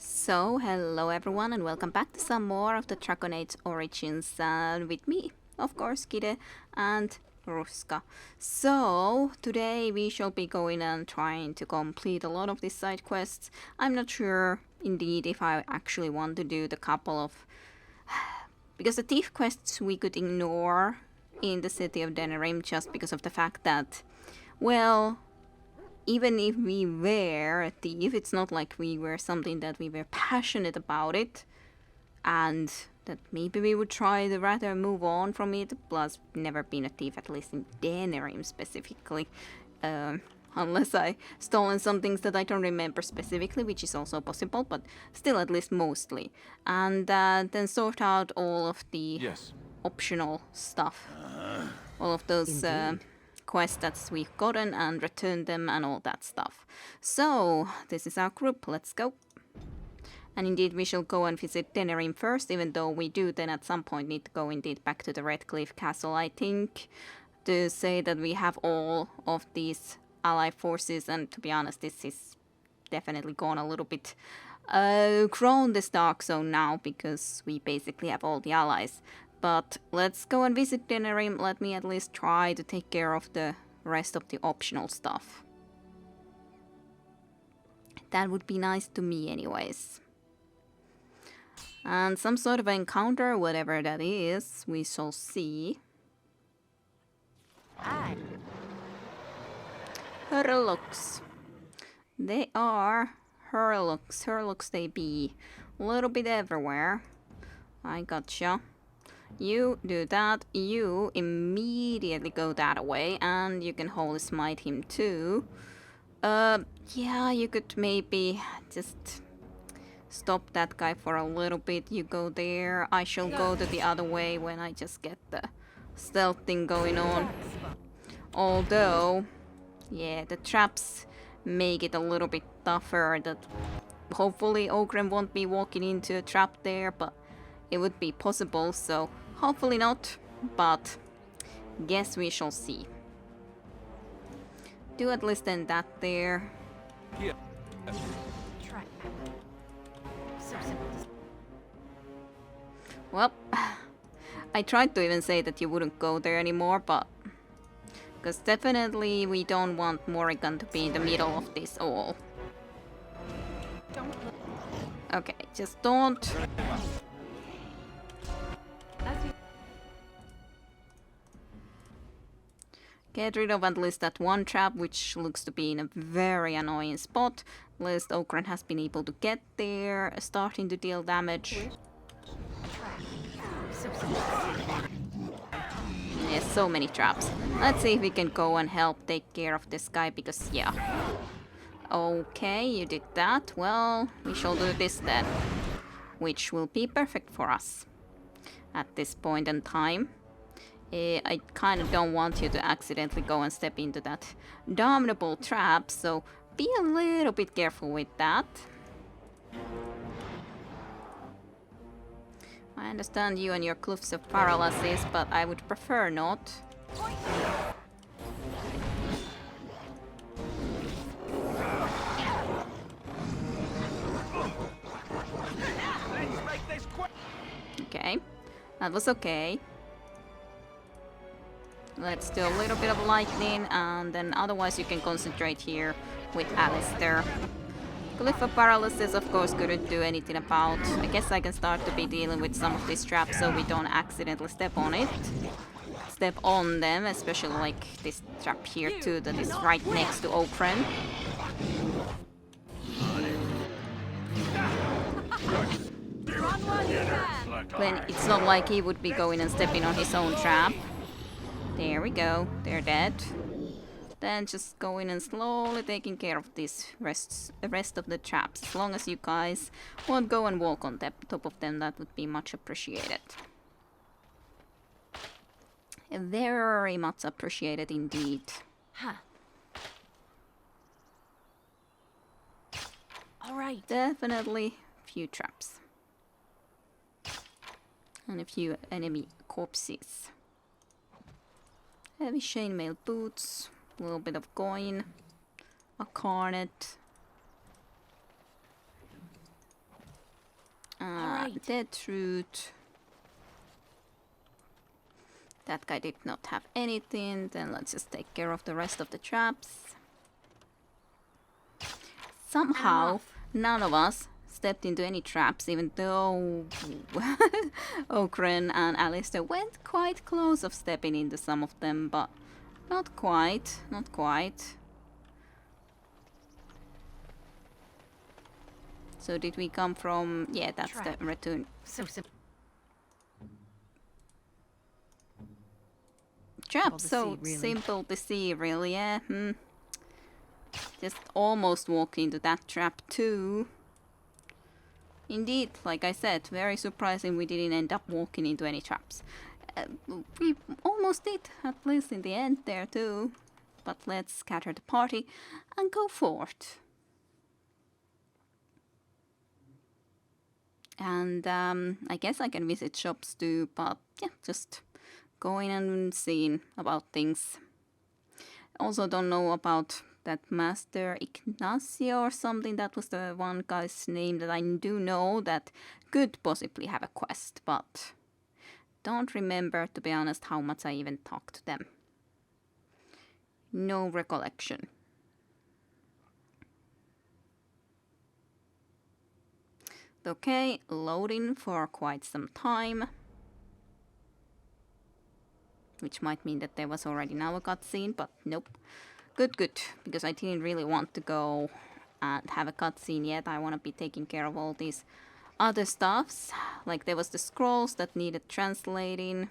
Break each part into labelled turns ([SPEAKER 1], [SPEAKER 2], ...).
[SPEAKER 1] So, hello everyone and welcome back to some more of the Dragon Age Origins with me, of course, Kide and Ruska. So, today we shall be going and trying to complete a lot of these side quests. I'm not sure, indeed, if I actually want to do the couple of... because the thief quests we could ignore in the city of Denerim just because of the fact that, well, even if we were a thief, it's not like we were something that we were passionate about it, and that maybe we would try to rather move on from it. Plus, never been a thief, at least in Denerim specifically, unless I stolen some things that I don't remember specifically, which is also possible, but still at least mostly. And then sort out all of the optional stuff, all of those quests that we've gotten and returned them and all that stuff. So, this is our group, let's go. And indeed we shall go and visit Denerim first, even though we do then at some point need to go indeed back to the Redcliffe Castle, I think, to say that we have all of these ally forces, and to be honest, this is definitely gone a little bit grown this dark zone now, because we basically have all the allies. But let's go and visit Denerim. Let me at least try to take care of the rest of the optional stuff. That would be nice to me anyways. And some sort of encounter, whatever that is, we shall see. Hurlocks. They are Hurlocks. Hurlocks they be. A little bit everywhere. I gotcha. You do that, you immediately go that way, and you can holy smite him too. Yeah, you could maybe just stop that guy for a little bit. You go there, I shall go to the other way when I just get the stealth thing going on. Although, yeah, the traps make it a little bit tougher. That hopefully Ogren won't be walking into a trap there, but it would be possible, so hopefully not, but guess we shall see. Do at least end that there.
[SPEAKER 2] Yeah.
[SPEAKER 1] Well, I tried to even say that you wouldn't go there anymore, but... because definitely we don't want Morrigan to be in the middle of this all. Okay, just don't... get rid of at least that one trap, which looks to be in a very annoying spot. At least Okran has been able to get there, starting to deal damage. Yes, so many traps. Let's see if we can go and help take care of this guy, because yeah. Okay, you did that. Well, we shall do this then. Which will be perfect for us at this point in time. I kind of don't want you to accidentally go and step into that damnable trap, so be a little bit careful with that. I understand you and your cliffs of paralysis, but I would prefer not. Okay, that was okay. Let's do a little bit of lightning, and then otherwise you can concentrate here with Alistair. Cliff of Paralysis, of course, couldn't do anything about. I guess I can start to be dealing with some of these traps so we don't accidentally step on it. Step on them, especially like this trap here too that is right next to Okran. Then it's not like he would be going and stepping on his own trap. There we go, they're dead. Then just going and slowly taking care of this rest of the traps. As long as you guys won't go and walk on top of them, that would be much appreciated. Very much appreciated indeed.
[SPEAKER 3] Huh. All right.
[SPEAKER 1] Definitely a few traps. And a few enemy corpses. Heavy chainmail boots, a little bit of coin, a cornet,
[SPEAKER 2] Wait.
[SPEAKER 1] Dead root. That guy did not have anything. Then let's just take care of the rest of the traps. Somehow, none of us stepped into any traps, even though Okren and Alistair went quite close of stepping into some of them, but not quite, not quite. So did we come from... Yeah, that's the return.
[SPEAKER 2] So simple.
[SPEAKER 1] Trap, so simple to see, really, yeah. Just almost walked into that trap too. Indeed, like I said, very surprising we didn't end up walking into any traps. We almost did, at least in the end there too. But let's scatter the party and go forth. And I guess I can visit shops too, but yeah, just going and seeing about things. Also don't know about that Master Ignacio or something. That was the one guy's name that I do know that could possibly have a quest, but don't remember, to be honest, how much I even talked to them. No recollection. Okay, loading for quite some time. Which might mean that there was already now a cutscene, but nope. Good, good, because I didn't really want to go and have a cutscene yet. I want to be taking care of all these other stuffs. Like there was the scrolls that needed translating.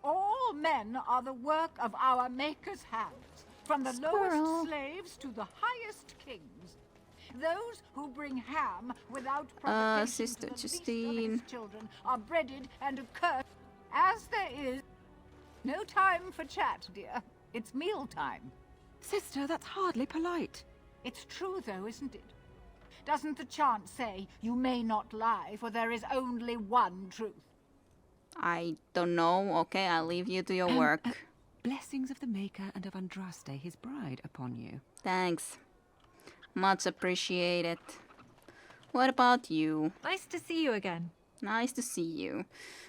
[SPEAKER 3] All men are the work of our Maker's hands, from the lowest slaves to the highest kings. Those who bring ham without provocation
[SPEAKER 1] Sister
[SPEAKER 3] to the
[SPEAKER 1] Justine.
[SPEAKER 3] least of his children are breaded and accursed. As there is no time for chat, dear. It's meal time.
[SPEAKER 4] Sister, that's hardly polite.
[SPEAKER 3] It's true, though, isn't it? Doesn't the chant say, you may not lie, for there is only one truth?
[SPEAKER 1] I don't know. Okay, I'll leave you to your work.
[SPEAKER 4] Blessings of the Maker and of Andraste, his bride, upon you.
[SPEAKER 1] Thanks. Much appreciated. What about you?
[SPEAKER 2] Nice to see you again.
[SPEAKER 1] Nice to see you.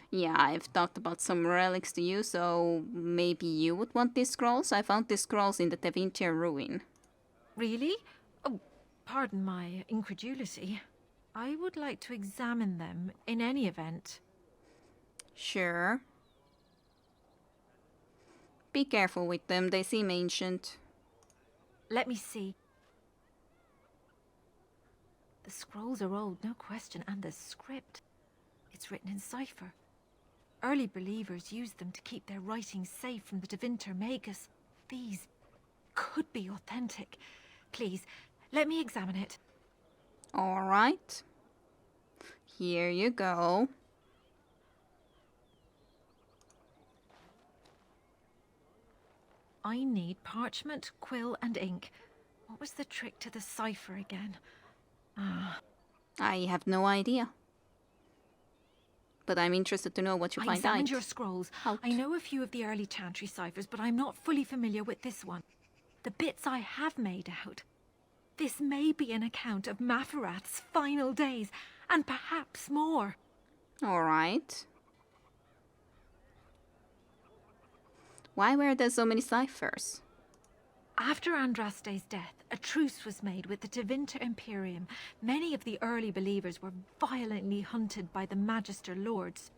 [SPEAKER 1] Yeah, I've talked about some relics to you, so maybe you would want these scrolls? I found these scrolls in the Tevinter ruin.
[SPEAKER 2] Really? Oh, pardon my incredulity. I would like to examine them in any event.
[SPEAKER 1] Sure. Be careful with them, they seem ancient.
[SPEAKER 2] Let me see. The scrolls are old, no question, and the script. It's written in cipher. Early believers used them to keep their writings safe from the Tevinter Magus. These could be authentic. Please, let me examine it.
[SPEAKER 1] All right. Here you go.
[SPEAKER 2] I need parchment, quill, and ink. What was the trick to the cipher again?
[SPEAKER 1] I have no idea. But I'm interested to know what you
[SPEAKER 2] I
[SPEAKER 1] find
[SPEAKER 2] examined
[SPEAKER 1] out.
[SPEAKER 2] your scrolls.
[SPEAKER 1] Out.
[SPEAKER 2] I know a few of the early chantry ciphers, but I'm not fully familiar with this one. The bits I have made out. This may be an account of Maferath's final days, and perhaps more.
[SPEAKER 1] All right. Why were there so many ciphers?
[SPEAKER 2] After Andraste's death, a truce was made with the Tevinter Imperium. Many of the early believers were violently hunted by the Magister Lords.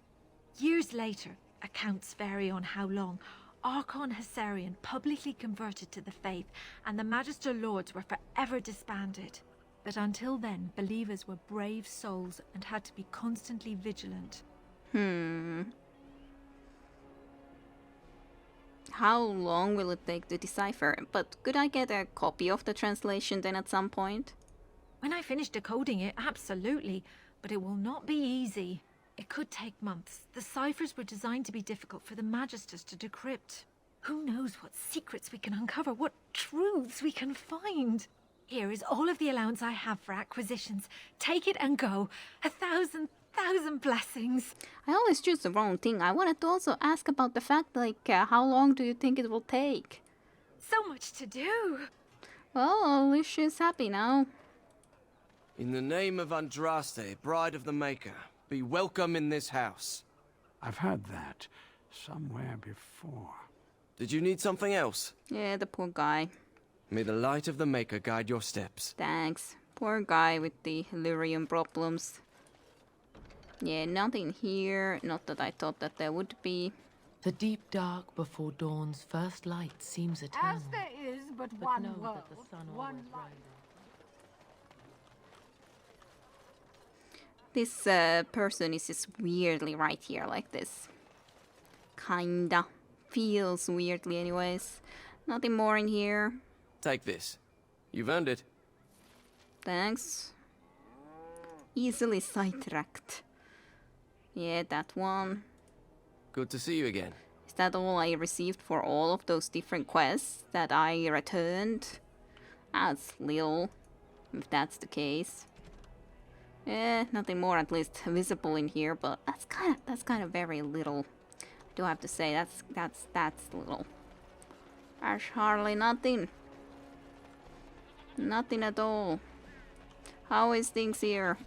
[SPEAKER 2] Years later, accounts vary on how long, Archon Hessarian publicly converted to the faith, and the Magister Lords were forever disbanded. But until then, believers were brave souls and had to be constantly vigilant.
[SPEAKER 1] How long will it take to decipher? But could I get a copy of the translation then at some point?
[SPEAKER 2] When I finish decoding it, absolutely. But it will not be easy. It could take months. The ciphers were designed to be difficult for the Magisters to decrypt. Who knows what secrets we can uncover, what truths we can find. Here is all of the allowance I have for acquisitions. Take it and go. 1,000 blessings.
[SPEAKER 1] I always choose the wrong thing. I wanted to also ask about the fact, like, how long do you think it will take?
[SPEAKER 2] So much to do.
[SPEAKER 1] Well, at least she's happy now.
[SPEAKER 5] In the name of Andraste, bride of the Maker, be welcome in this house.
[SPEAKER 6] I've heard that somewhere before.
[SPEAKER 5] Did you need something else?
[SPEAKER 1] Yeah, the poor guy.
[SPEAKER 5] May the light of the Maker guide your steps.
[SPEAKER 1] Thanks. Poor guy with the lyrium problems. Yeah, nothing here. Not that I thought that there would be.
[SPEAKER 7] The deep dark before dawn's first light seems eternal.
[SPEAKER 3] As there is but
[SPEAKER 7] but
[SPEAKER 3] one
[SPEAKER 7] know
[SPEAKER 3] world,
[SPEAKER 7] that the sun
[SPEAKER 3] one
[SPEAKER 7] always
[SPEAKER 3] life.
[SPEAKER 1] This person is just weirdly right here like this. Kinda. Feels weirdly anyways. Nothing more in here.
[SPEAKER 5] Take this. You've earned it.
[SPEAKER 1] Thanks. Easily sidetracked. Yeah, that one.
[SPEAKER 5] Good to see you again.
[SPEAKER 1] Is that all I received for all of those different quests that I returned? That's little, if that's the case. Nothing more at least visible in here, but that's kind of very little. I do have to say that's little. There's hardly nothing. Nothing at all. How is things here?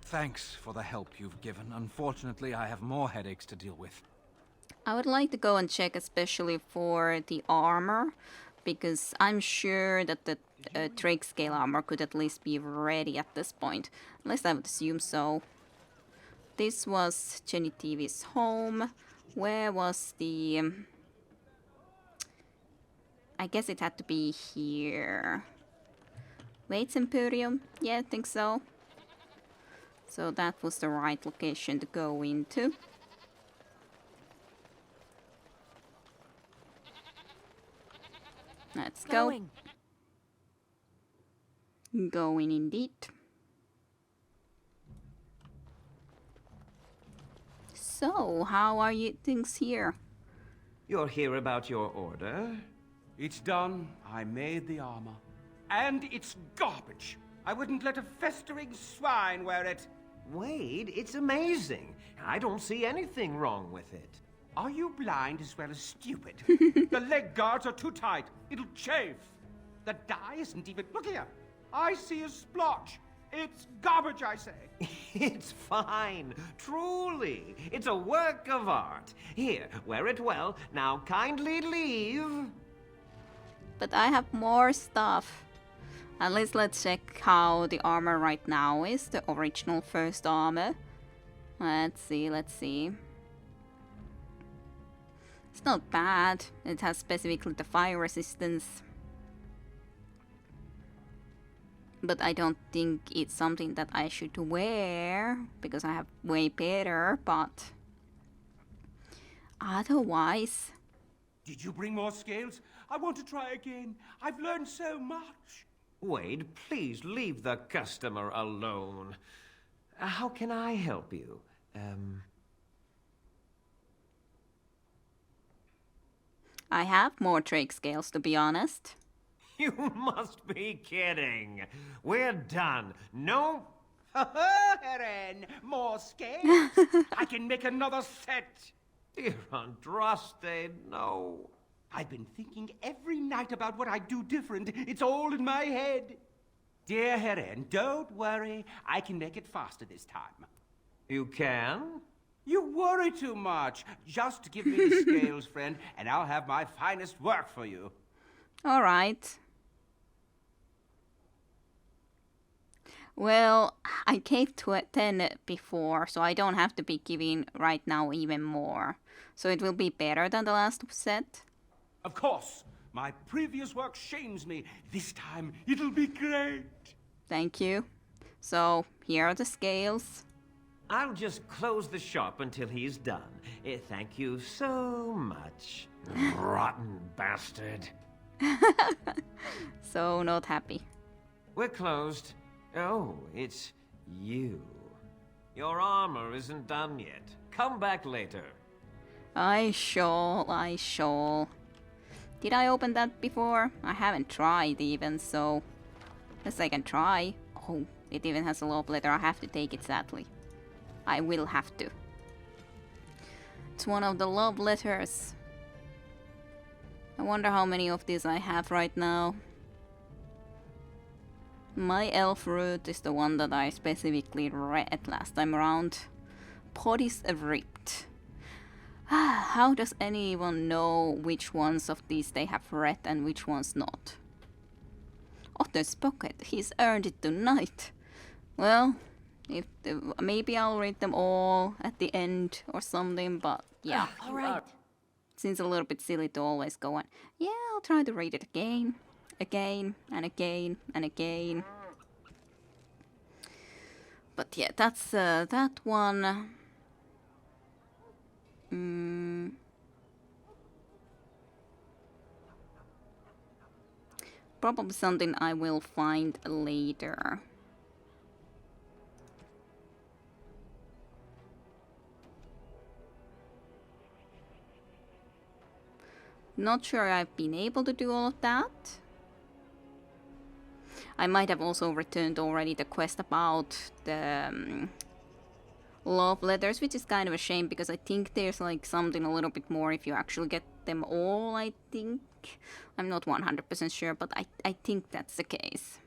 [SPEAKER 6] Thanks for the help you've given. Unfortunately, I have more headaches to deal with.
[SPEAKER 1] I would like to go and check especially for the armor, because I'm sure that the Drake scale armor could at least be ready at this point. At least I would assume so. This was Genitivi's home. Where was the... I guess it had to be here. Waits Imperium? Yeah, I think so. So that was the right location to go into. Let's go. Going indeed. So, how are you things here?
[SPEAKER 8] You're here about your order?
[SPEAKER 9] It's done. I made the armor. And it's garbage. I wouldn't let a festering swine wear it.
[SPEAKER 8] Wade, it's amazing. I don't see anything wrong with it.
[SPEAKER 9] Are you blind as well as stupid? The leg guards are too tight. It'll chafe. The dye isn't even... Look here. I see a splotch. It's garbage, I say.
[SPEAKER 8] It's fine. Truly. It's a work of art. Here, wear it well. Now kindly leave.
[SPEAKER 1] But I have more stuff. At least let's check how the armor right now is. The original first armor. Let's see. It's not bad. It has specifically the fire resistance. But I don't think it's something that I should wear, because I have way better, but... Otherwise...
[SPEAKER 9] Did you bring more scales? I want to try again. I've learned so much.
[SPEAKER 8] Wade, please leave the customer alone. How can I help you?
[SPEAKER 1] I have more Drake scales, to be honest.
[SPEAKER 8] You must be kidding. We're done. No...
[SPEAKER 9] Eren, more scales. I can make another set.
[SPEAKER 8] Dear Andraste, no.
[SPEAKER 9] I've been thinking every night about what I'd do different. It's all in my head. Dear Heren, don't worry. I can make it faster this time.
[SPEAKER 8] You can?
[SPEAKER 9] You worry too much. Just give me the scales, friend, and I'll have my finest work for you.
[SPEAKER 1] All right. Well, I gave 10 before, so I don't have to be giving right now even more. So it will be better than the last set.
[SPEAKER 9] Of course. My previous work shames me. This time, it'll be great.
[SPEAKER 1] Thank you. So, here are the scales.
[SPEAKER 8] I'll just close the shop until he's done. Thank you so much. Rotten bastard.
[SPEAKER 1] So, not happy.
[SPEAKER 8] We're closed. Oh, it's you. Your armor isn't done yet. Come back later.
[SPEAKER 1] I shall. Did I open that before? I haven't tried even, so... Guess I can try. Oh, it even has a love letter. I have to take it, sadly. I will have to. It's one of the love letters. I wonder how many of these I have right now. My elf route is the one that I specifically read last time around. Bodies ripped. How does anyone know which ones of these they have read and which ones not? Otter's pocket, he's earned it tonight. Well, if maybe I'll read them all at the end or something, but yeah.
[SPEAKER 7] All right.
[SPEAKER 1] Seems a little bit silly to always go on. Yeah, I'll try to read it again, and again, and again. But yeah, that's that one. Probably something I will find later. Not sure I've been able to do all of that. I might have also returned already the quest about the love letters, which is kind of a shame because I think there's like something a little bit more if you actually get them all, I think. I'm not 100% sure, but I think that's the case.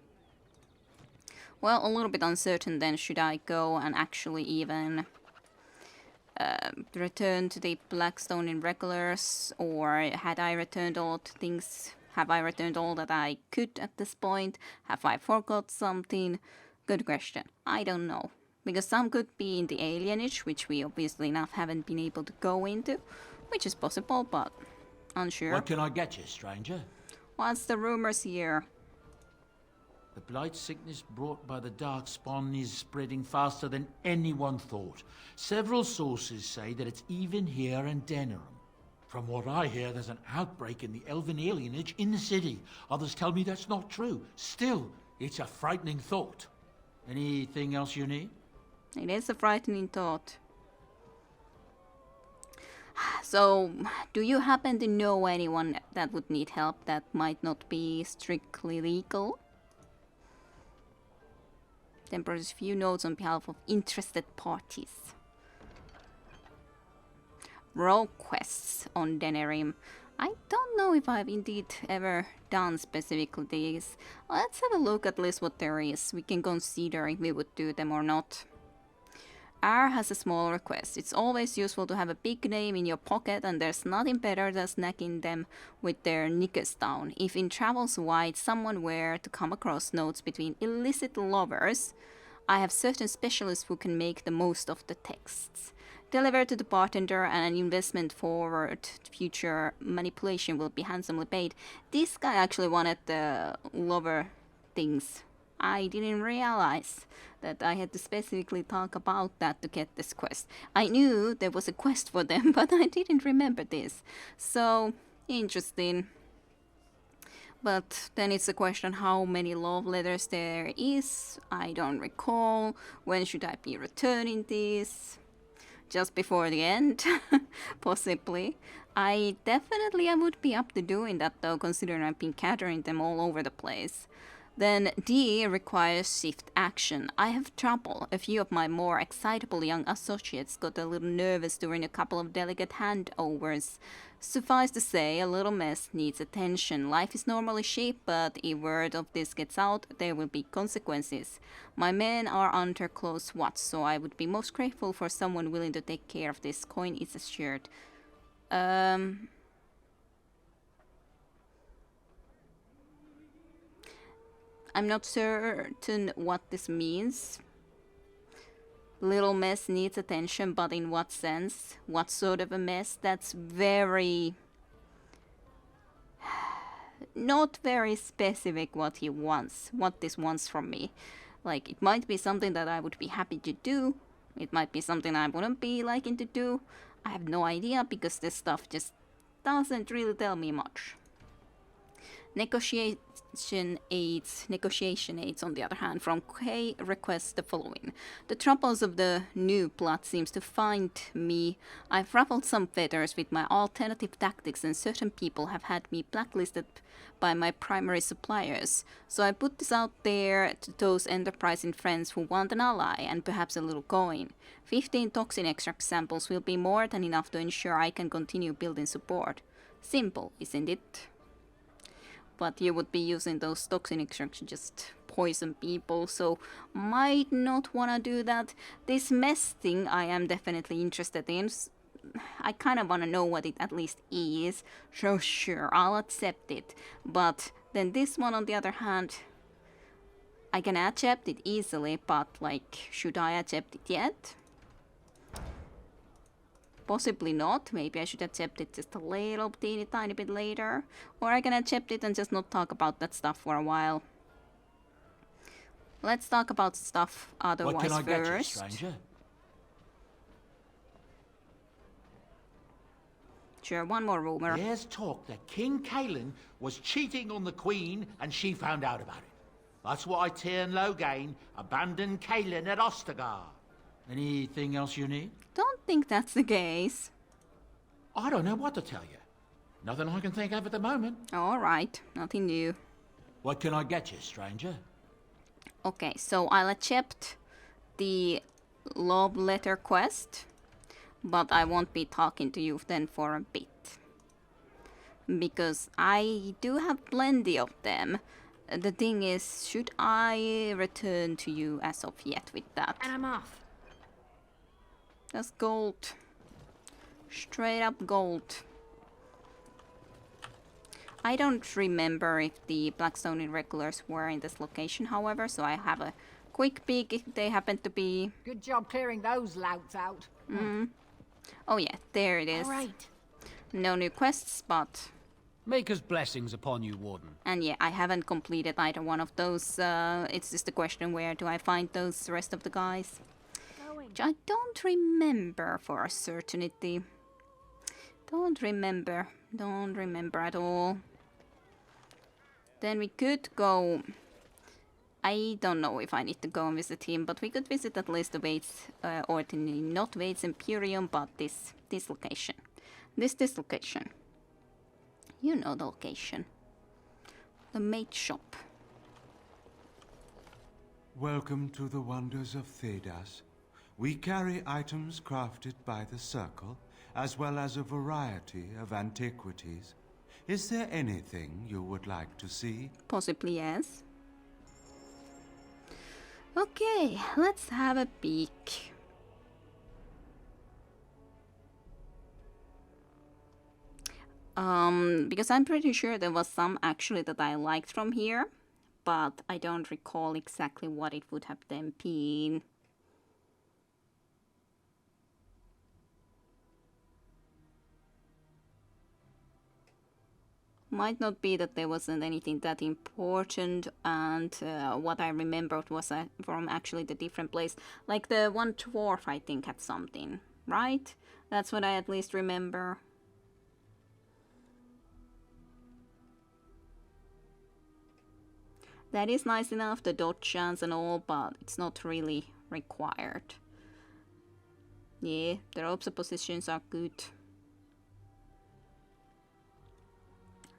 [SPEAKER 1] Well, a little bit uncertain then, should I go and actually even return to the Blackstone in regulars, or had I returned all the things? Have I returned all that I could at this point? Have I forgot something? Good question. I don't know. Because some could be in the alienage, which we obviously enough haven't been able to go into, which is possible, but unsure.
[SPEAKER 10] What can I get you, stranger?
[SPEAKER 1] What's the rumors here?
[SPEAKER 10] The blight sickness brought by the dark spawn is spreading faster than anyone thought. Several sources say that it's even here in Denerim. From what I hear, there's an outbreak in the elven alienage in the city. Others tell me that's not true. Still, it's a frightening thought. Anything else you need?
[SPEAKER 1] It is a frightening thought. So, do you happen to know anyone that would need help that might not be strictly legal? Temporary few notes on behalf of interested parties. Rogue quests on Denerim. I don't know if I've indeed ever done specifically these. Let's have a look at least what there is. We can consider if we would do them or not. R has a small request. It's always useful to have a big name in your pocket, and there's nothing better than snacking them with their knickers down. If in travels wide someone were to come across notes between illicit lovers, I have certain specialists who can make the most of the texts. Deliver to the bartender, and an investment forward future manipulation will be handsomely paid. This guy actually wanted the lover things. I didn't realize that I had to specifically talk about that to get this quest. I knew there was a quest for them, but I didn't remember this. So, interesting. But then it's a question how many love letters there is. I don't recall. When should I be returning these? Just before the end? Possibly. I would be up to doing that though, considering I've been gathering them all over the place. Then D requires swift action. I have trouble. A few of my more excitable young associates got a little nervous during a couple of delicate handovers. Suffice to say, a little mess needs attention. Life is normally cheap, but if word of this gets out, there will be consequences. My men are under close watch, so I would be most grateful for someone willing to take care of this. Coin is assured. I'm not certain what this means. Little mess needs attention, but in what sense? What sort of a mess? That's very... not very specific what he wants, what this wants from me. Like, it might be something that I would be happy to do. It might be something I wouldn't be liking to do. I have no idea because this stuff just doesn't really tell me much. Negotiation aids, on the other hand, from K requests the following. The troubles of the new plot seems to find me. I've ruffled some feathers with my alternative tactics, and certain people have had me blacklisted by my primary suppliers. So I put this out there to those enterprising friends who want an ally and perhaps a little coin. 15 toxin extract samples will be more than enough to ensure I can continue building support. Simple, isn't it? But you would be using those toxin extracts to just poison people, so might not wanna do that. This mess thing I am definitely interested in. I kind of wanna know what it at least is, so sure, I'll accept it. But then this one on the other hand, I can accept it easily, but like, should I accept it yet? Possibly not. Maybe I should accept it just a little teeny tiny bit later. Or I can accept it and just not talk about that stuff for a while. Let's talk about stuff otherwise
[SPEAKER 10] What can I get you,
[SPEAKER 1] first.
[SPEAKER 10] stranger?
[SPEAKER 1] Sure, one more rumor.
[SPEAKER 10] There's talk that King Caelan was cheating on the Queen and she found out about it. That's why Tyrn Loghain abandoned Caelan at Ostagar. Anything else you need?
[SPEAKER 1] Don't think that's the case.
[SPEAKER 10] I don't know what to tell you. Nothing I can think of at the moment.
[SPEAKER 1] Alright, nothing new.
[SPEAKER 10] What can I get you, stranger?
[SPEAKER 1] Okay, so I'll accept the love letter quest, but I won't be talking to you then for a bit. Because I do have plenty of them. The thing is, should I return to you as of yet with that?
[SPEAKER 2] And I'm off.
[SPEAKER 1] That's gold. Straight up gold. I don't remember if the Blackstone Irregulars were in this location, however, so I have a quick peek if they happen to be.
[SPEAKER 3] Good job clearing those louts out.
[SPEAKER 1] Oh yeah, there it is.
[SPEAKER 2] All right.
[SPEAKER 1] No new quests, but...
[SPEAKER 9] Maker's blessings upon you, Warden.
[SPEAKER 1] And yeah, I haven't completed either one of those. It's just a question, where do I find those rest of the guys? Which I don't remember for a certainty. Don't remember at all. Then we could go... I don't know if I need to go and visit him, but we could visit at least the Waits, or the, not Waits Imperium, but this location. This location. You know the location. The mate shop.
[SPEAKER 11] Welcome to the wonders of Thedas. We carry items crafted by the Circle, as well as a variety of antiquities. Is there anything you would like to see?
[SPEAKER 1] Possibly, yes. Okay, let's have a peek. Because I'm pretty sure there was some actually that I liked from here, but I don't recall exactly what it would have then been. Might not be that there wasn't anything that important, and what I remembered was from actually the different place. Like the one dwarf, I think, had something, right? That's what I at least remember. That is nice enough, the dodge chance and all, but it's not really required. Yeah, the ropes positions are good.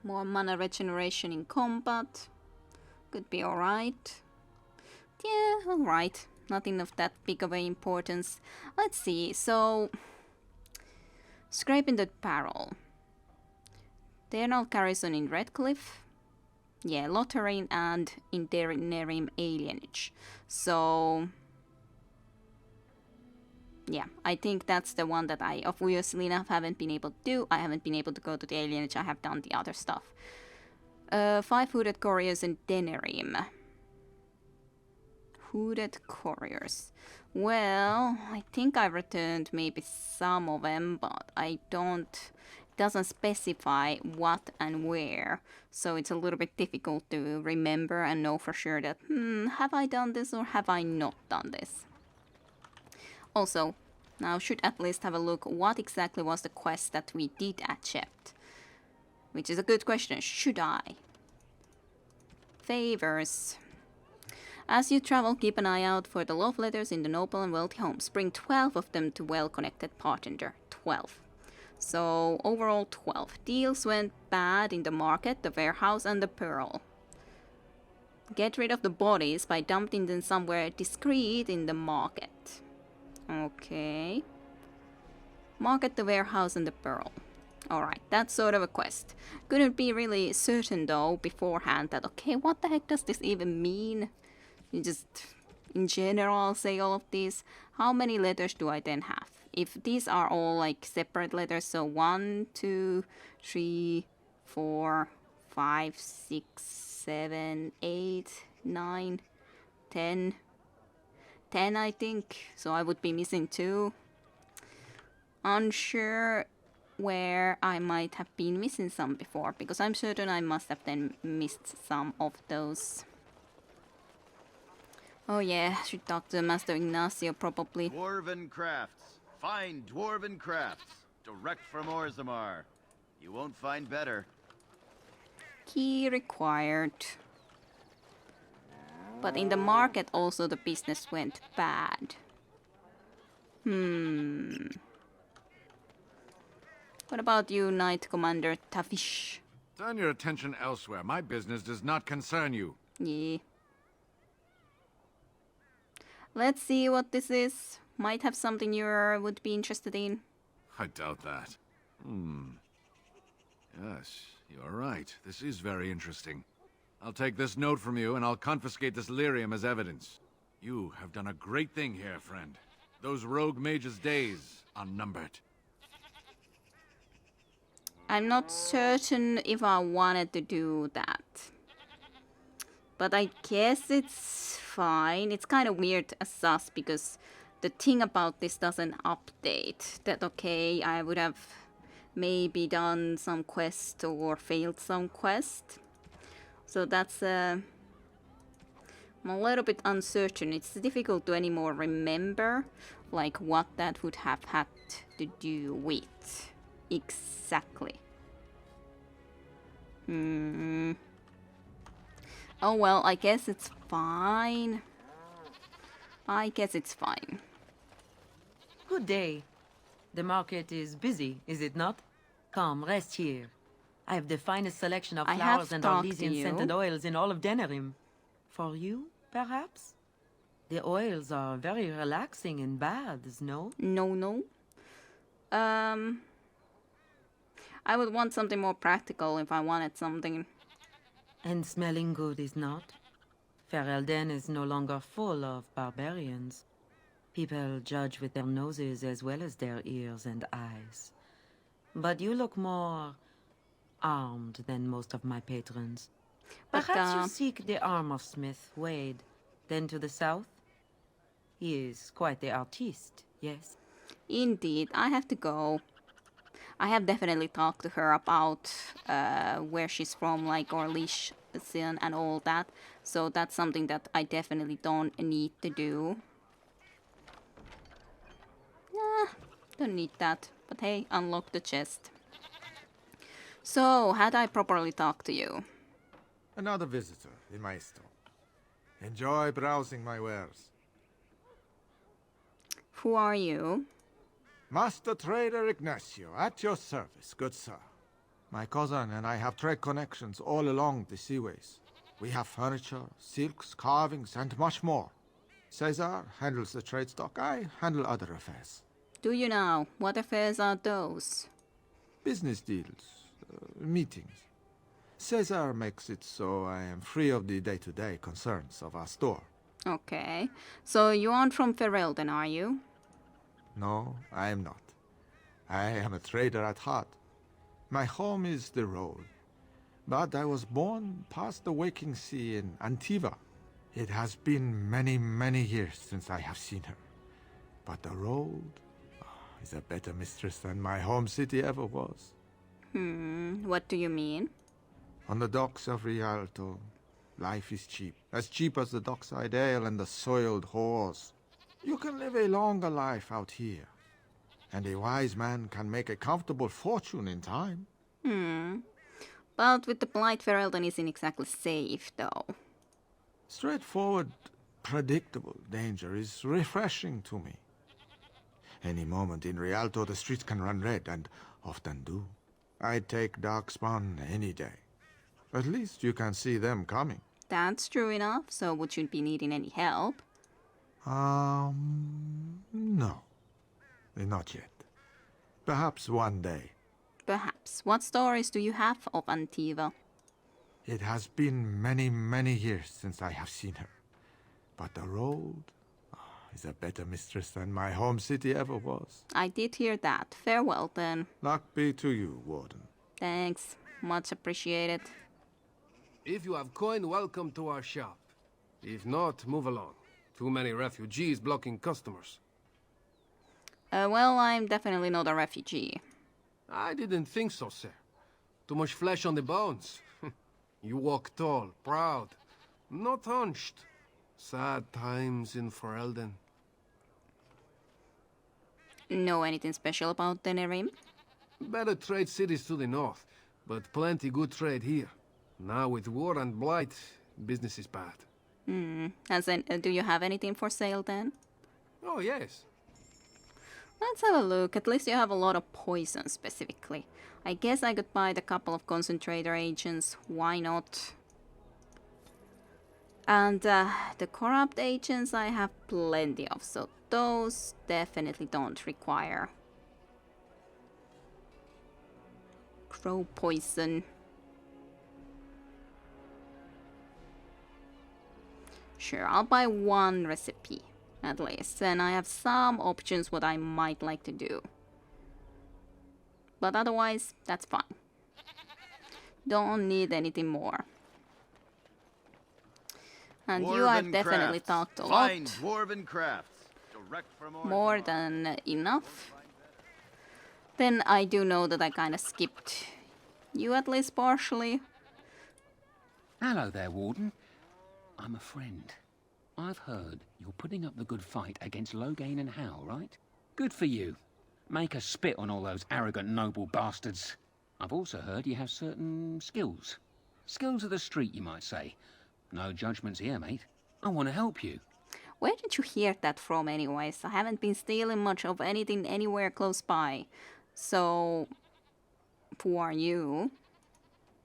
[SPEAKER 1] More mana regeneration in combat. Could be alright. Yeah, alright. Nothing of that big of an importance. Let's see, so... Scraping the barrel. Dernal Garrison in Redcliffe. Yeah, Lotharing and in Denerim Alienage. So... yeah, I think that's the one that I obviously enough haven't been able to do. I haven't been able to go to the Alienage, I have done the other stuff. 5 Hooded Couriers in Denerim. Hooded Couriers. Well, I think I returned maybe some of them, but I don't... It doesn't specify what and where, so it's a little bit difficult to remember and know for sure that, have I done this or have I not done this? Also, now should at least have a look what exactly was the quest that we did accept. Which is a good question, should I? Favors. As you travel, keep an eye out for the love letters in the noble and wealthy homes. Bring 12 of them to well-connected bartender. 12. So, overall 12. Deals went bad in the market, the warehouse, and the pearl. Get rid of the bodies by dumping them somewhere discreet in the market. Okay. Market, the warehouse, and the pearl. Alright, that's sort of a quest. Couldn't be really certain though beforehand that, okay, what the heck does this even mean? You just, in general, say all of these. How many letters do I then have? If these are all like separate letters, so 1, 2, 3, 4, 5, 6, 7, 8, 9, 10. 10, I think. So I would be missing 2. Unsure where I might have been missing some before, because I'm certain I must have then missed some of those. Oh yeah, should talk to Master Ignacio probably.
[SPEAKER 12] Dwarven crafts. Fine dwarven crafts. Direct from Orzammar. You won't find better.
[SPEAKER 1] Key required. But in the market also the business went bad. What about you, Knight Commander Tafish?
[SPEAKER 13] Turn your attention elsewhere. My business does not concern you.
[SPEAKER 1] Yeah. Let's see what this is. Might have something you would be interested in.
[SPEAKER 13] I doubt that. Yes, you're right. This is very interesting. I'll take this note from you, and I'll confiscate this lyrium as evidence. You have done a great thing here, friend. Those rogue mages' days are numbered.
[SPEAKER 1] I'm not certain if I wanted to do that. But I guess it's fine. It's kind of weird as sus because the thing about this doesn't update. That okay, I would have maybe done some quest or failed some quest. So that's I'm a little bit uncertain. It's difficult to anymore remember like what that would have had to do with exactly. Oh well, I guess it's fine. I guess it's fine.
[SPEAKER 14] Good day. The market is busy, is it not? Come, rest here. I have the finest selection of flowers and Arlesian-scented oils in all of Denerim. For you, perhaps? The oils are very relaxing in baths, no?
[SPEAKER 1] No. I would want something more practical if I wanted something.
[SPEAKER 14] And smelling good is not? Ferelden is no longer full of barbarians. People judge with their noses as well as their ears and eyes. But you look more armed than most of my patrons. Perhaps you seek the armor smith, Wade. Then to the south? He is quite the artiste, yes?
[SPEAKER 1] Indeed, I have to go. I have definitely talked to her about where she's from, like Orlesian and all that. So that's something that I definitely don't need to do. Don't need that. But hey, unlock the chest. So, had I properly talked to you?
[SPEAKER 15] Another visitor, the Maestro. Enjoy browsing my wares.
[SPEAKER 1] Who are you?
[SPEAKER 15] Master Trader Ignacio, at your service, good sir. My cousin and I have trade connections all along the seaways. We have furniture, silks, carvings, and much more. Caesar handles the trade stock, I handle other affairs.
[SPEAKER 1] Do you now? What affairs are those?
[SPEAKER 15] Business deals, meetings. Caesar makes it so I am free of the day-to-day concerns of our store.
[SPEAKER 1] Okay. So you aren't from Ferelden, are you?
[SPEAKER 15] No, I am not. I am a trader at heart. My home is the road. But I was born past the waking sea in Antiva. It has been many, many years since I have seen her. But the road is a better mistress than my home city ever was.
[SPEAKER 1] What do you mean?
[SPEAKER 15] On the docks of Rialto, life is cheap. As cheap as the dockside ale and the soiled whores. You can live a longer life out here. And a wise man can make a comfortable fortune in time.
[SPEAKER 1] But with the blight, Ferelden isn't exactly safe, though.
[SPEAKER 15] Straightforward, predictable danger is refreshing to me. Any moment in Rialto, the streets can run red, and often do. I'd take Darkspawn any day. At least you can see them coming.
[SPEAKER 1] That's true enough, so would you be needing any help?
[SPEAKER 15] No. Not yet. Perhaps one day.
[SPEAKER 1] Perhaps. What stories do you have of Antiva?
[SPEAKER 15] It has been many, many years since I have seen her. But the road is a better mistress than my home city ever was.
[SPEAKER 1] I did hear that. Farewell then.
[SPEAKER 15] Luck be to you, Warden.
[SPEAKER 1] Thanks. Much appreciated.
[SPEAKER 16] If you have coin, welcome to our shop. If not, move along. Too many refugees blocking customers.
[SPEAKER 1] Well, I'm definitely not a refugee.
[SPEAKER 16] I didn't think so, sir. Too much flesh on the bones. You walk tall, proud, not hunched. Sad times in Ferelden.
[SPEAKER 1] Know anything special about Denerim?
[SPEAKER 16] Better trade cities to the north, but plenty good trade here. Now with war and blight, business is bad.
[SPEAKER 1] As in, do you have anything for sale then?
[SPEAKER 16] Oh, yes.
[SPEAKER 1] Let's have a look. At least you have a lot of poison specifically. I guess I could buy the couple of concentrator agents. Why not? And the corrupt agents I have plenty of, so those definitely don't require. Crow poison. Sure, I'll buy one recipe at least, and I have some options what I might like to do. But otherwise, that's fine. Don't need anything more. And you have definitely talked a lot.
[SPEAKER 12] Fine dwarven crafts. Direct from
[SPEAKER 1] More than enough. Then I do know that I kind of skipped you at least partially.
[SPEAKER 17] Hello there, Warden. I'm a friend. I've heard you're putting up the good fight against Loghain and Howe, right? Good for you. Make a spit on all those arrogant noble bastards. I've also heard you have certain skills. Skills of the street, you might say. No judgments here, mate. I want to help you.
[SPEAKER 1] Where did you hear that from anyways? I haven't been stealing much of anything anywhere close by. So, who are you?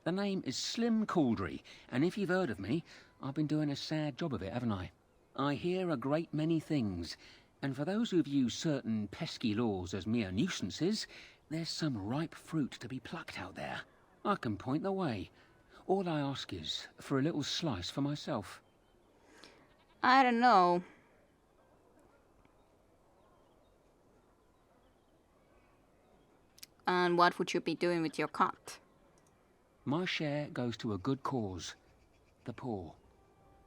[SPEAKER 17] The name is Slim Cauldry, and if you've heard of me, I've been doing a sad job of it, haven't I? I hear a great many things, and for those who view certain pesky laws as mere nuisances, there's some ripe fruit to be plucked out there. I can point the way. All I ask is for a little slice for myself.
[SPEAKER 1] I don't know. And what would you be doing with your cut?
[SPEAKER 17] My share goes to a good cause. The poor.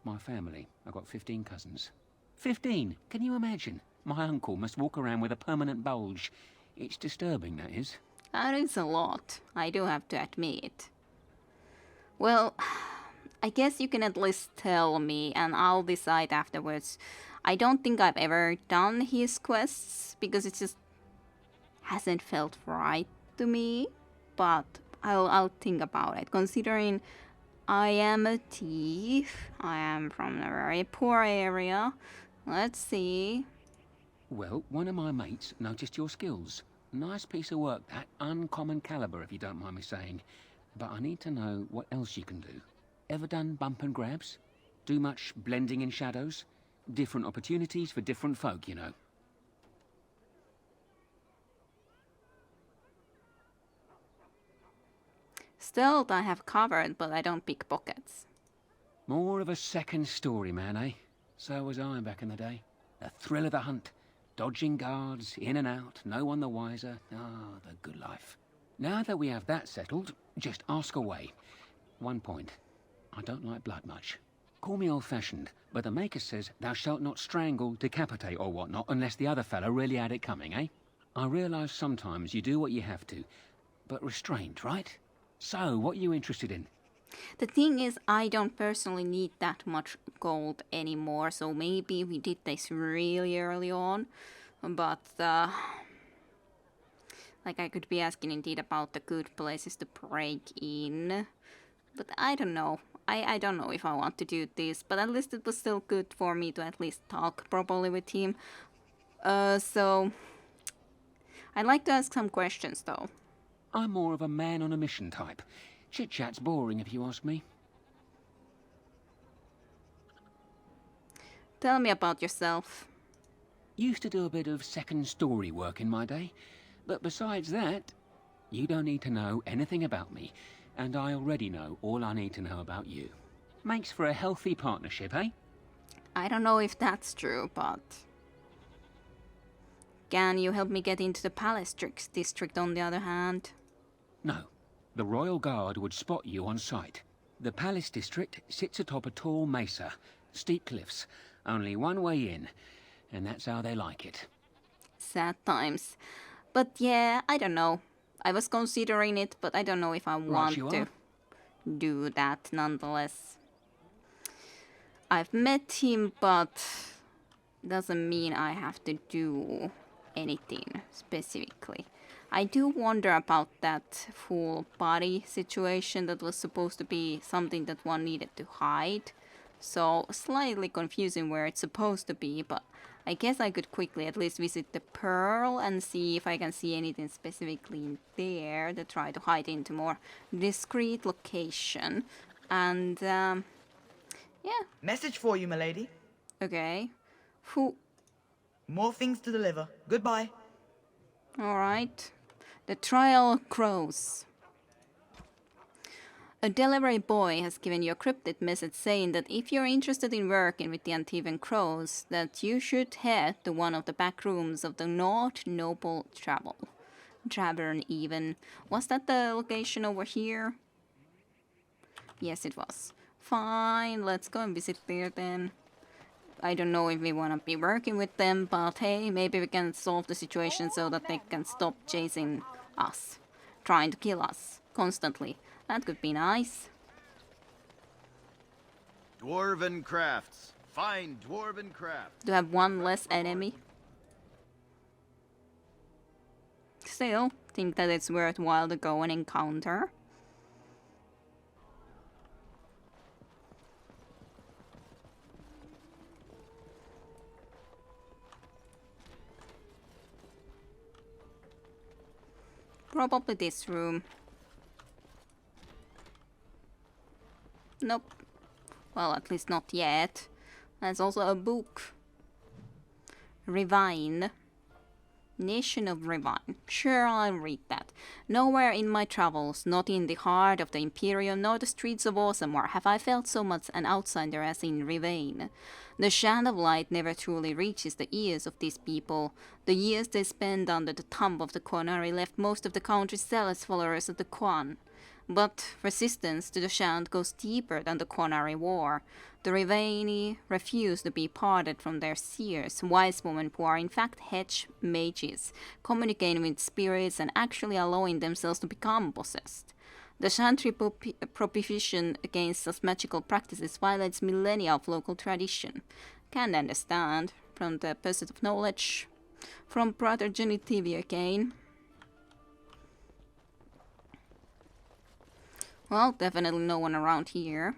[SPEAKER 17] My family. I've got 15 cousins. 15! Can you imagine? My uncle must walk around with a permanent bulge. It's disturbing, that is.
[SPEAKER 1] That is a lot, I do have to admit. Well, I guess you can at least tell me and I'll decide afterwards. I don't think I've ever done his quests because it just hasn't felt right to me. But I'll think about it, considering I am a thief. I am from a very poor area. Let's see.
[SPEAKER 17] Well, one of my mates noticed your skills. Nice piece of work, that. Uncommon caliber, if you don't mind me saying. But I need to know what else you can do. Ever done bump and grabs? Do much blending in shadows? Different opportunities for different folk, you know.
[SPEAKER 1] Stealth I have covered, but I don't pick pockets.
[SPEAKER 17] More of a second story man, eh? So was I back in the day. The thrill of the hunt. Dodging guards, in and out, no one the wiser. Ah, the good life. Now that we have that settled, just ask away. One point. I don't like blood much. Call me old-fashioned, but the Maker says thou shalt not strangle, decapitate or whatnot unless the other fellow really had it coming, eh? I realise sometimes you do what you have to, but restrained, right? So, what are you interested in?
[SPEAKER 1] The thing is, I don't personally need that much gold anymore, so maybe we did this really early on. But, like I could be asking indeed about the good places to break in. But I don't know. I don't know if I want to do this, but at least it was still good for me to at least talk properly with him. So, I'd like to ask some questions though.
[SPEAKER 17] I'm more of a man on a mission type. Chit-chat's boring if you ask me.
[SPEAKER 1] Tell me about yourself.
[SPEAKER 17] Used to do a bit of second story work in my day, but besides that, you don't need to know anything about me, and I already know all I need to know about you. Makes for a healthy partnership, eh?
[SPEAKER 1] I don't know if that's true, but... Can you help me get into the palace district on the other hand?
[SPEAKER 17] No. The Royal Guard would spot you on sight. The Palace District sits atop a tall mesa, steep cliffs, only one way in, and that's how they like it.
[SPEAKER 1] Sad times. But yeah, I don't know. I was considering it, but I don't know if I want to do that nonetheless. I've met him, but doesn't mean I have to do anything specifically. I do wonder about that full body situation that was supposed to be something that one needed to hide. So slightly confusing where it's supposed to be, but I guess I could quickly at least visit the Pearl and see if I can see anything specifically in there to try to hide into more discreet location. And yeah.
[SPEAKER 18] Message for you, milady.
[SPEAKER 1] Okay. Who?
[SPEAKER 18] More things to deliver. Goodbye.
[SPEAKER 1] Alright. The trial crows. A delivery boy has given you a cryptic message saying that if you're interested in working with the Antivan Crows, that you should head to one of the back rooms of the North Noble Tavern even. Was that the location over here? Yes, it was. Fine, let's go and visit there then. I don't know if we want to be working with them, but hey, maybe we can solve the situation so that they can stop chasing us, trying to kill us constantly. That could be nice.
[SPEAKER 12] Dwarven crafts. Fine dwarven crafts.
[SPEAKER 1] To have one less enemy. Still, think that it's worthwhile to go and encounter. Probably this room. Nope. Well, at least not yet. There's also a book. Revine. Nation of Revine. Sure, I'll read that. Nowhere in my travels, not in the heart of the Imperium nor the streets of Orzammar, have I felt so much an outsider as in Revine. The Shand of Light never truly reaches the ears of these people. The years they spent under the thumb of the Qunari left most of the country's zealous followers of the Quan. But resistance to the Shand goes deeper than the Qunari War. The Rivaini refuse to be parted from their seers, wise women who are in fact hedge mages, communicating with spirits and actually allowing themselves to become possessed. The Shantri prohibition against such magical practices violates millennia of local tradition. Can't understand. From the pursuit of knowledge. From Brother Johnny TV again. Well, definitely no one around here.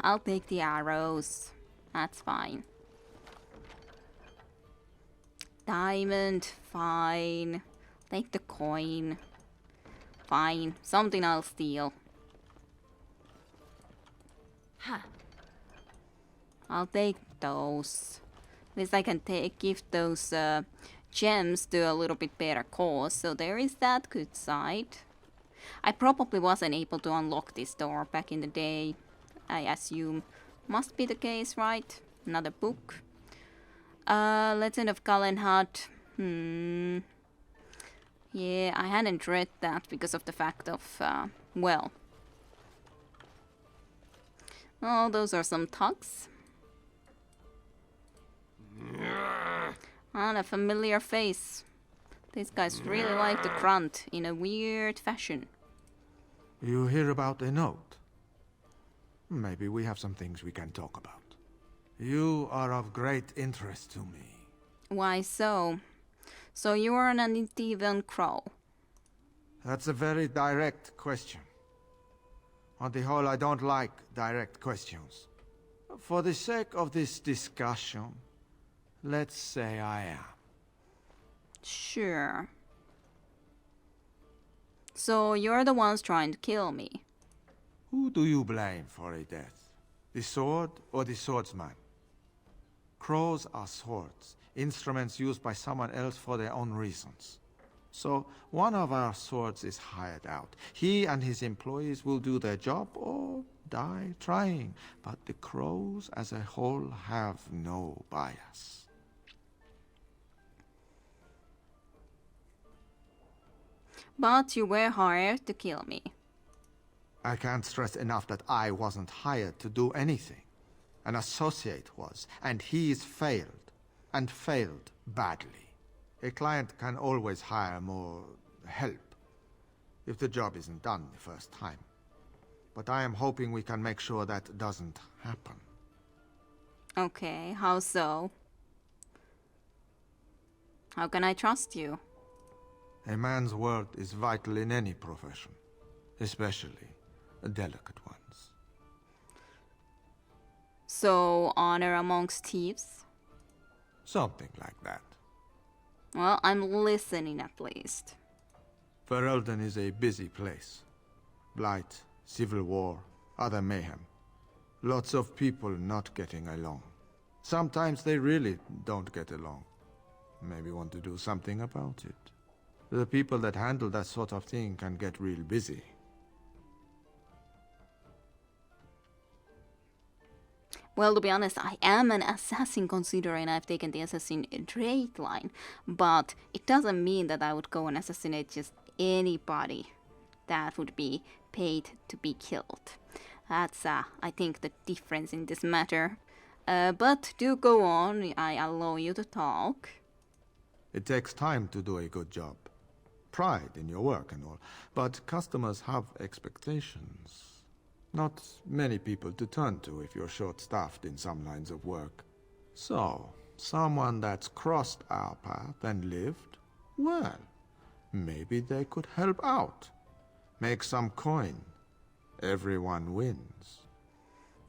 [SPEAKER 1] I'll take the arrows. That's fine. Diamond, fine. Take the coin. Fine. Something I'll steal.
[SPEAKER 2] Huh.
[SPEAKER 1] I'll take those. At least I can give those gems to a little bit better cause. So there is that good side. I probably wasn't able to unlock this door back in the day. I assume. Must be the case, right? Another book. Legend of Galenhad. Yeah, I hadn't read that because of the fact of, well. Oh, those are some tugs. And a familiar face. These guys really like to grunt in a weird fashion.
[SPEAKER 15] You hear about a note? Maybe we have some things we can talk about. You are of great interest to me.
[SPEAKER 1] Why so? So you are an Antivan Crow?
[SPEAKER 15] That's a very direct question. On the whole, I don't like direct questions. For the sake of this discussion, let's say I am.
[SPEAKER 1] Sure. So you're the ones trying to kill me?
[SPEAKER 15] Who do you blame for a death? The sword or the swordsman? Crows are swords, instruments used by someone else for their own reasons. So one of our swords is hired out. He and his employees will do their job or die trying, but the crows as a whole have no bias.
[SPEAKER 1] But you were hired to kill me.
[SPEAKER 15] I can't stress enough that I wasn't hired to do anything. An associate was, and he's failed, and failed badly. A client can always hire more help if the job isn't done the first time. But I am hoping we can make sure that doesn't happen.
[SPEAKER 1] Okay, how so? How can I trust you?
[SPEAKER 15] A man's word is vital in any profession, especially delicate ones.
[SPEAKER 1] So, honor amongst thieves?
[SPEAKER 15] Something like that.
[SPEAKER 1] Well, I'm listening at least.
[SPEAKER 15] Ferelden is a busy place. Blight, civil war, other mayhem. Lots of people not getting along. Sometimes they really don't get along. Maybe want to do something about it. The people that handle that sort of thing can get real busy.
[SPEAKER 1] Well, to be honest, I am an assassin considering I've taken the assassin trait line, but it doesn't mean that I would go and assassinate just anybody that would be paid to be killed. That's, I think, the difference in this matter. But do go on, I allow you to talk.
[SPEAKER 15] It takes time to do a good job. Pride in your work and all, but customers have expectations. Not many people to turn to if you're short-staffed in some lines of work. So, someone that's crossed our path and lived, well, maybe they could help out. Make some coin. Everyone wins.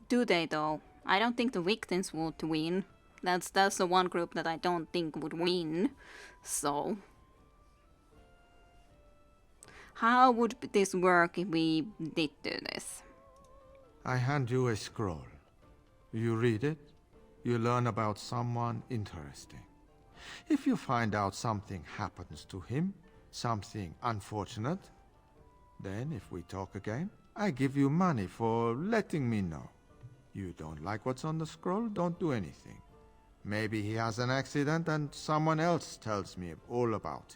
[SPEAKER 1] Do they, though? I don't think the victims would win. That's the one group that I don't think would win. So, how would this work if we did do this?
[SPEAKER 15] I hand you a scroll. You read it, you learn about someone interesting. If you find out something happens to him, something unfortunate, then if we talk again, I give you money for letting me know. You don't like what's on the scroll, don't do anything. Maybe he has an accident and someone else tells me all about it.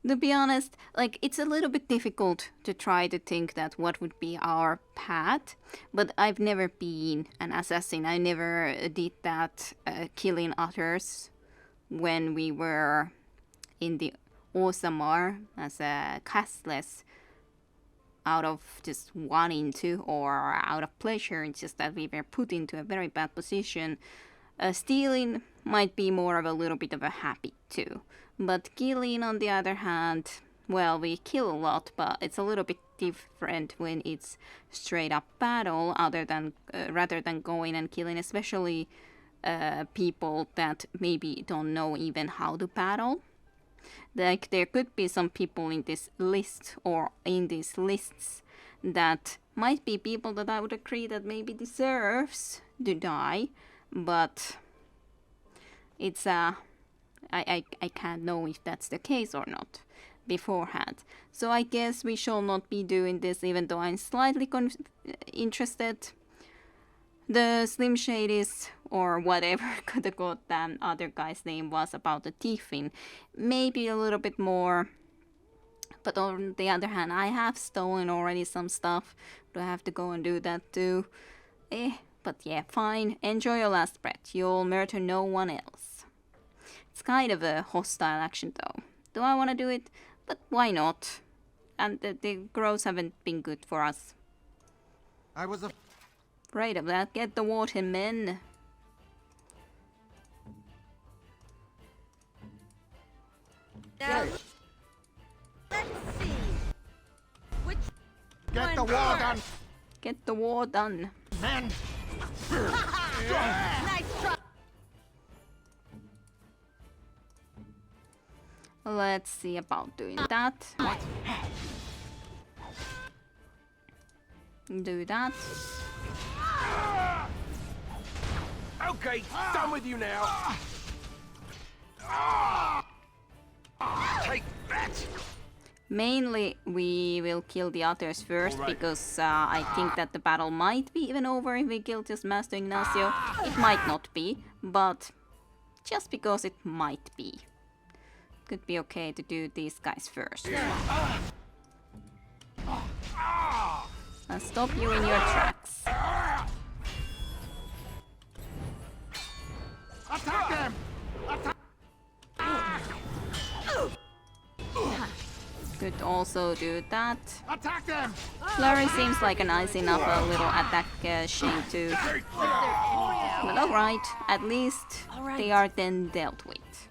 [SPEAKER 1] To be honest, like, it's a little bit difficult to try to think that what would be our path, but I've never been an assassin. I never did that killing others when we were in the Orzammar as a castless out of just wanting to or out of pleasure. It's just that we were put into a very bad position. Stealing might be more of a little bit of a habit too. But killing, on the other hand, well, we kill a lot, but it's a little bit different when it's straight up battle, rather than going and killing, especially people that maybe don't know even how to battle. Like, there could be some people in this list or in these lists that might be people that I would agree that maybe deserves to die, but it's I can't know if that's the case or not beforehand. So I guess we shall not be doing this, even though I'm slightly interested. The Slim Shadys, or whatever the goddamn other guy's name was about the thieving, maybe a little bit more. But on the other hand, I have stolen already some stuff. Do I have to go and do that too? But yeah, fine. Enjoy your last breath. You'll murder no one else. It's kind of a hostile action though. Do I want to do it? But why not? And the growths haven't been good for us.
[SPEAKER 15] I was
[SPEAKER 1] afraid of that. Get the water, men.
[SPEAKER 19] Now, let's see. Which
[SPEAKER 15] Get the war done!
[SPEAKER 1] Get the war done.
[SPEAKER 15] Men!
[SPEAKER 19] Nice try.
[SPEAKER 1] Let's see about doing that. Do that.
[SPEAKER 16] Okay, done with you now. Take that.
[SPEAKER 1] Mainly, we will kill the others first, because I think that the battle might be even over if we kill just Master Ignacio. It might not be, but just because it might be. Could be okay to do these guys first. I'll stop you in your tracks.
[SPEAKER 16] Attack them!
[SPEAKER 1] Could also do that.
[SPEAKER 16] Attack them!
[SPEAKER 1] Flurry seems like a nice enough little attack chain too. But alright, at least they are then dealt with.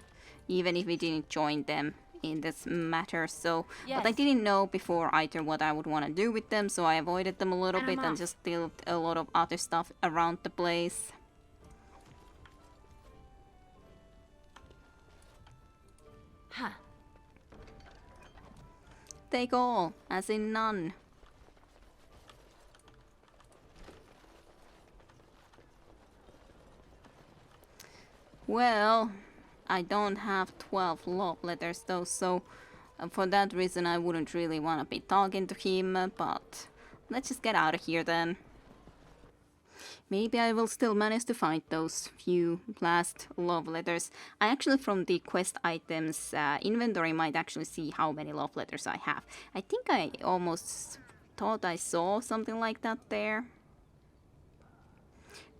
[SPEAKER 1] Even if we didn't join them in this matter, so... But I didn't know before either what I would want to do with them, so I avoided them a little bit and just did a lot of other stuff around the place.
[SPEAKER 19] Huh.
[SPEAKER 1] Take all, as in none. Well, I don't have 12 love letters though, so for that reason I wouldn't really want to be talking to him, but let's just get out of here then. Maybe I will still manage to find those few last love letters. I actually, from the quest items inventory, might actually see how many love letters I have. I think I almost thought I saw something like that there.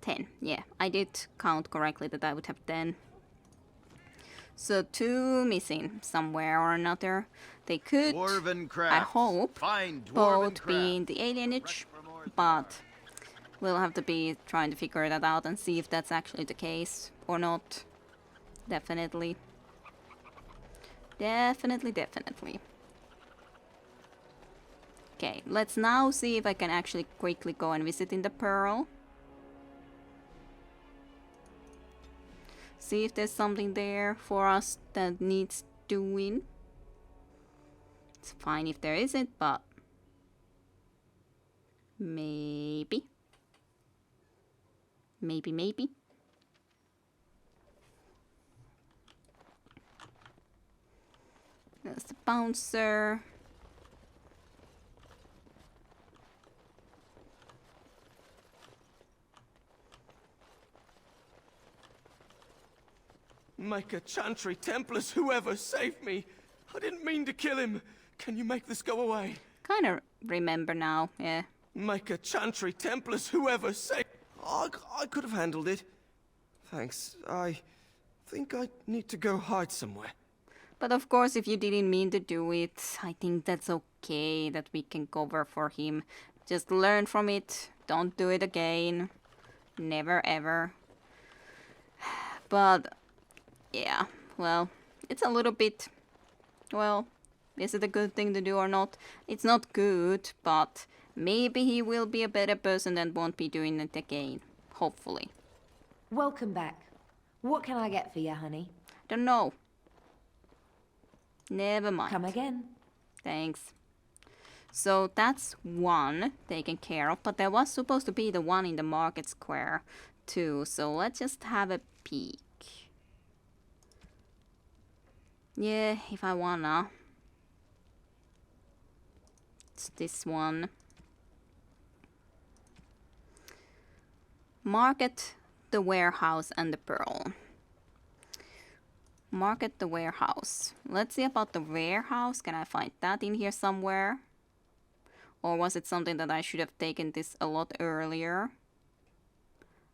[SPEAKER 1] 10, yeah, I did count correctly that I would have 10. So 2 missing somewhere or another. They could, I hope, both be in the alienage, but we'll have to be trying to figure that out and see if that's actually the case or not. Definitely. Definitely. Okay, let's now see if I can actually quickly go and visit in the Pearl. See if there's something there for us that needs doing. It's fine if there isn't, but maybe. Maybe. There's the bouncer.
[SPEAKER 5] Micah, Chantry, Templars, whoever, save me! I didn't mean to kill him! Can you make this go away?
[SPEAKER 1] Kinda remember now, yeah.
[SPEAKER 5] Micah, Chantry, Templars, whoever, save... I could have handled it. Thanks. I think I need to go hide somewhere.
[SPEAKER 1] But of course, if you didn't mean to do it, I think that's okay that we can cover for him. Just learn from it. Don't do it again. Never ever. But... yeah, well, it's a little bit, well, is it a good thing to do or not? It's not good, but maybe he will be a better person and won't be doing it again, hopefully.
[SPEAKER 20] Welcome back. What can I get for you, honey?
[SPEAKER 1] Don't know. Never mind.
[SPEAKER 20] Come again.
[SPEAKER 1] Thanks. So that's one taken care of, but there was supposed to be the one in the market square too, so let's just have a peek. Yeah, if I wanna. It's this one. Market, the warehouse, and the pearl. Market, the warehouse. Let's see about the warehouse. Can I find that in here somewhere? Or was it something that I should have taken this a lot earlier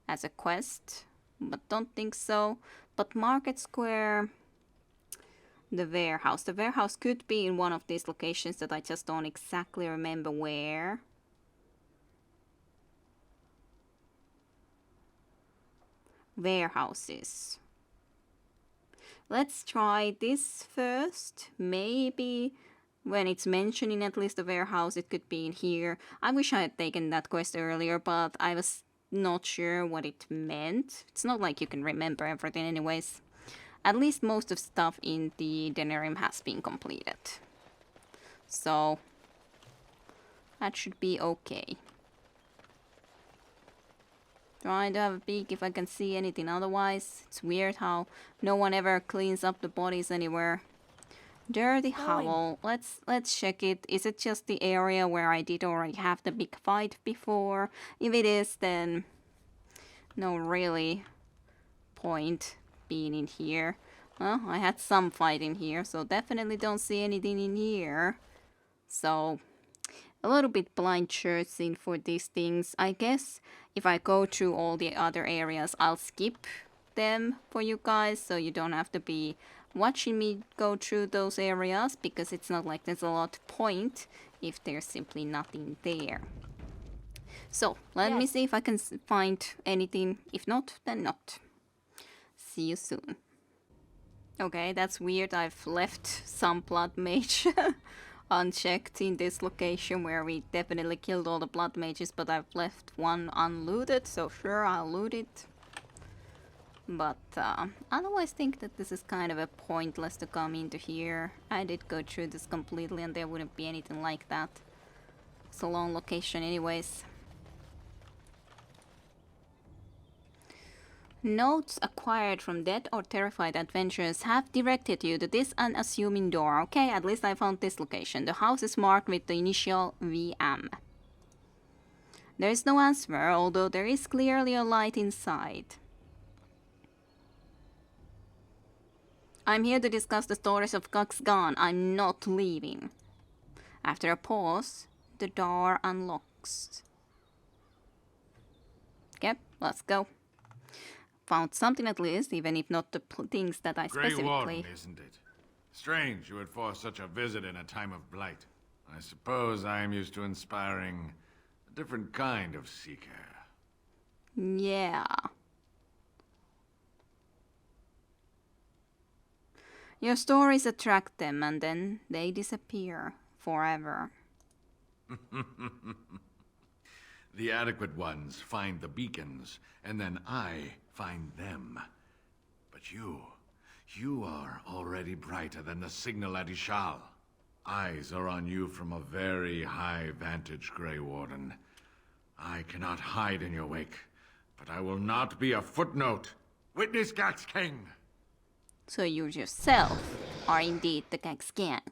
[SPEAKER 1] as a quest? But don't think so. But Market Square... the warehouse. The warehouse could be in one of these locations that I just don't exactly remember where. Warehouses. Let's try this first. Maybe when it's mentioning at least the warehouse, it could be in here. I wish I had taken that quest earlier, but I was not sure what it meant. It's not like you can remember everything anyways. At least most of stuff in the Denerim has been completed. So that should be okay. Trying to have a peek if I can see anything otherwise. It's weird how no one ever cleans up the bodies anywhere. Dirty Howl. Let's check it. Is it just the area where I did already have the big fight before? If it is, then no really point being in here. Well, I had some fight in here, so definitely don't see anything in here. So a little bit blind searching for these things. I guess if I go through all the other areas, I'll skip them for you guys, so you don't have to be watching me go through those areas, because it's not like there's a lot of point if there's simply nothing there. So let me see if I can find anything. If not, then not. See you soon. Okay, that's weird. I've left some blood mage unchecked in this location where we definitely killed all the blood mages, but I've left one unlooted, so sure, I'll loot it. But I otherwise think that this is kind of a pointless to come into here. I did go through this completely and there wouldn't be anything like that. It's a long location anyways. Notes acquired from dead or terrified adventurers have directed you to this unassuming door. Okay, at least I found this location. The house is marked with the initial VM. There is no answer, although there is clearly a light inside. I'm here to discuss the stories of Gaxgan. I'm not leaving. After a pause, the door unlocks. Okay, let's go. Found something at least, even if not the things that I
[SPEAKER 13] Grey
[SPEAKER 1] specifically...
[SPEAKER 13] Warden, isn't it? Strange you would force such a visit in a time of blight. I suppose I am used to inspiring a different kind of seeker.
[SPEAKER 1] Yeah. Your stories attract them, and then they disappear forever.
[SPEAKER 13] The adequate ones find the beacons, and then I find them. But you are already brighter than the signal at Ishal. Eyes are on you from a very high vantage, Grey Warden. I cannot hide in your wake, but I will not be a footnote. Witness Gax King!
[SPEAKER 1] So you yourself are indeed the Gax Gang.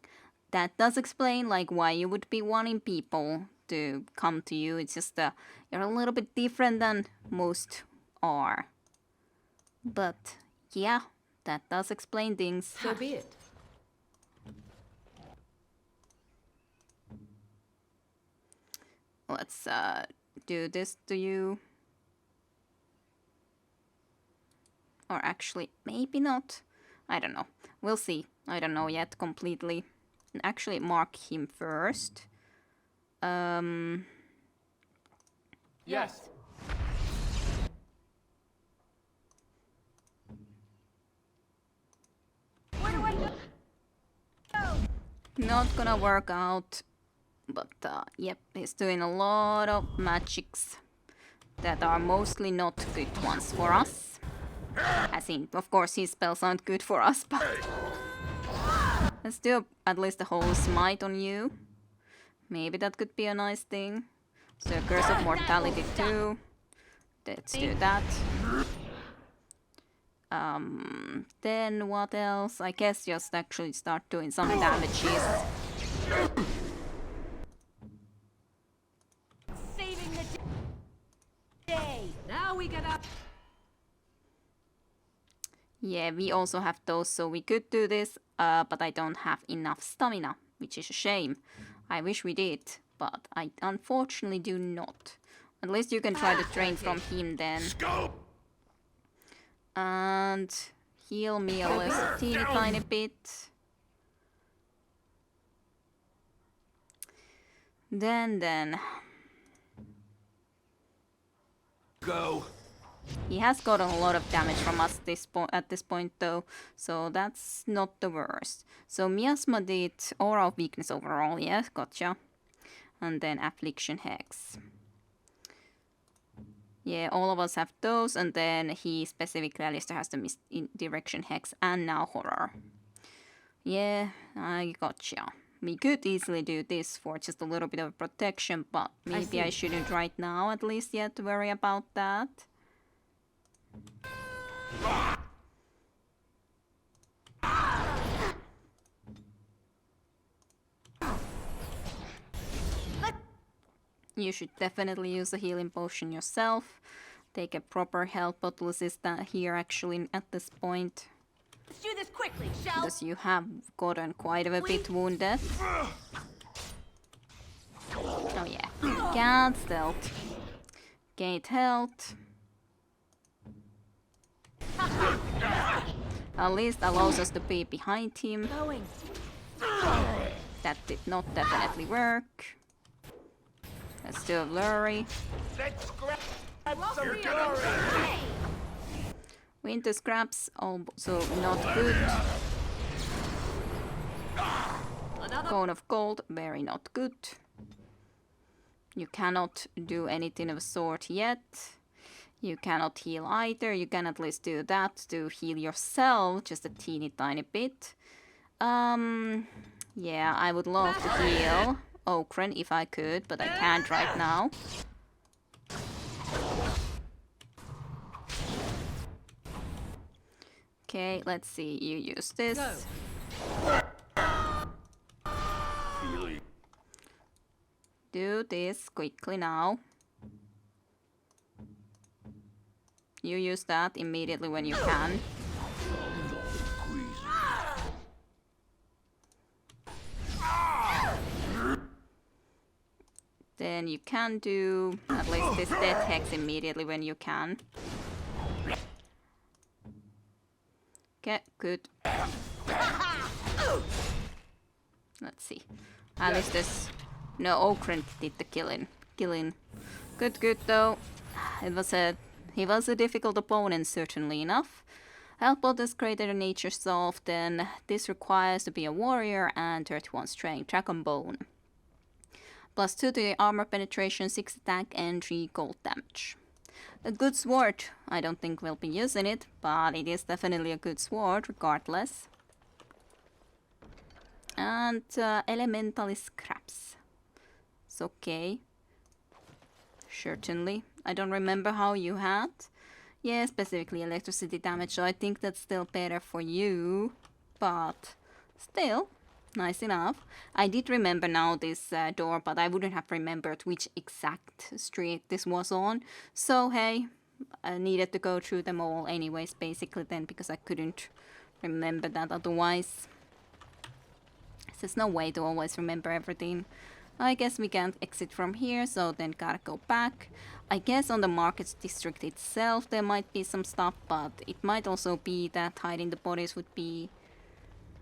[SPEAKER 1] That does explain like why you would be wanting people to come to you. It's just you're a little bit different than most are. But yeah, that does explain things.
[SPEAKER 20] So be it.
[SPEAKER 1] Let's do this to you. Or actually, maybe not. I don't know. We'll see. I don't know yet completely. Actually, mark him first.
[SPEAKER 9] Yes.
[SPEAKER 1] Not gonna work out. But yep, he's doing a lot of magics that are mostly not good ones for us. As in, of course, his spells aren't good for us, but let's do at least a whole smite on you. Maybe that could be a nice thing. So Curse of Mortality too. Let's do that. Then what else? I guess just actually start doing some damages.
[SPEAKER 20] Saving the day. Now we get up.
[SPEAKER 1] Yeah, we also have those, so we could do this, but I don't have enough stamina, which is a shame. I wish we did, but I unfortunately do not. At least you can try to train from him then. And heal me a teeny tiny bit. Then.
[SPEAKER 9] Go.
[SPEAKER 1] He has gotten a lot of damage from us at this point though, so that's not the worst. So Miasma did Aura of Weakness overall, yes, gotcha. And then Affliction Hex. Yeah, all of us have those, and then he specifically, Alistair, has the Misdirection Hex and now Horror. Yeah, I gotcha. We could easily do this for just a little bit of protection, but maybe I shouldn't right now at least yet to worry about that. You should definitely use a healing potion yourself. Take a proper health bottle assistant here actually at this point.
[SPEAKER 19] Let's do this quickly, shall?
[SPEAKER 1] Because you have gotten quite a bit wounded. Oh yeah. Can't stealth. Gained health. At least allows us to be behind him. That did not definitely work. Let's do a blurry. Winter scraps also not good. Cone of gold, very not good. You cannot do anything of a sort yet. You cannot heal either. You can at least do that to heal yourself, just a teeny tiny bit. Yeah, I would love to heal Okran if I could, but I can't right now. Okay, let's see. You use this. Do this quickly now. You use that immediately when you can. Then you can do at least this death hex immediately when you can. Okay, good. Let's see. At least this... No, Okran did the killing. Good, good though. He was a difficult opponent, certainly enough. Helpbot is greater than nature solve, then this requires to be a warrior and 31 strength, Dragon Bone. +2 to the armor penetration, 6 attack and 3 cold damage. A good sword. I don't think we'll be using it, but it is definitely a good sword regardless. And elemental scraps. It's okay. Certainly. I don't remember how you had. Yeah, specifically electricity damage, so I think that's still better for you. But still, nice enough. I did remember now this door, but I wouldn't have remembered which exact street this was on. So hey, I needed to go through them all anyways, basically then, because I couldn't remember that otherwise. There's no way to always remember everything. I guess we can't exit from here, so then gotta go back. I guess on the market district itself there might be some stuff, but it might also be that hiding the bodies would be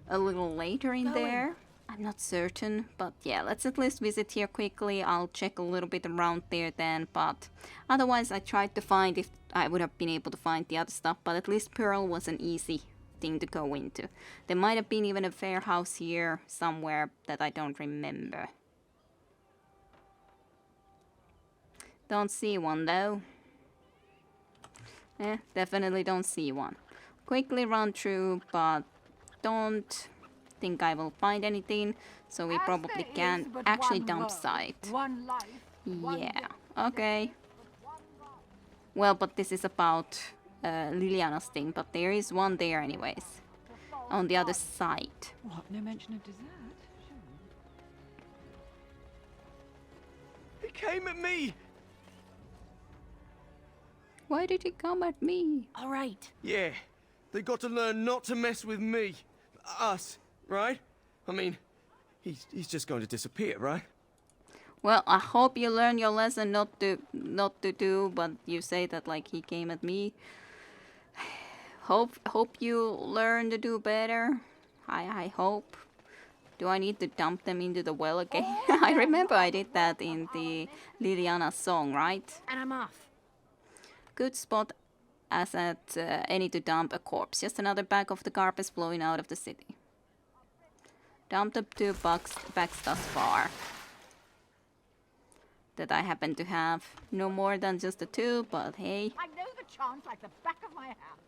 [SPEAKER 1] a little later in there. I'm not certain, but yeah, let's at least visit here quickly. I'll check a little bit around there then, but otherwise I tried to find if I would have been able to find the other stuff, but at least Pearl was an easy thing to go into. There might have been even a fair house here somewhere that I don't remember. Don't see one though. Definitely don't see one. Quickly run through, but don't think I will find anything, so we probably can actually dump site. Yeah, okay. Well, but this is about Liliana's thing, but there is one there anyways. On the other side.
[SPEAKER 4] What? No mention of dessert?
[SPEAKER 5] He came at me!
[SPEAKER 1] Why did he come at me?
[SPEAKER 19] All right.
[SPEAKER 5] Yeah, they got to learn not to mess with me. Us, right? I mean, he's just going to disappear, right?
[SPEAKER 1] Well, I hope you learn your lesson not to do, but you say that like he came at me. Hope you learn to do better. I hope. Do I need to dump them into the well again? I remember I did that in the Liliana song, right?
[SPEAKER 19] And I'm off.
[SPEAKER 1] Good spot as at any to dump a corpse. Just another bag of the garbage flowing out of the city. Dumped up 2 bags thus far. That I happen to have. No more than just the 2, but hey.
[SPEAKER 3] I know the chant like the back of my hand.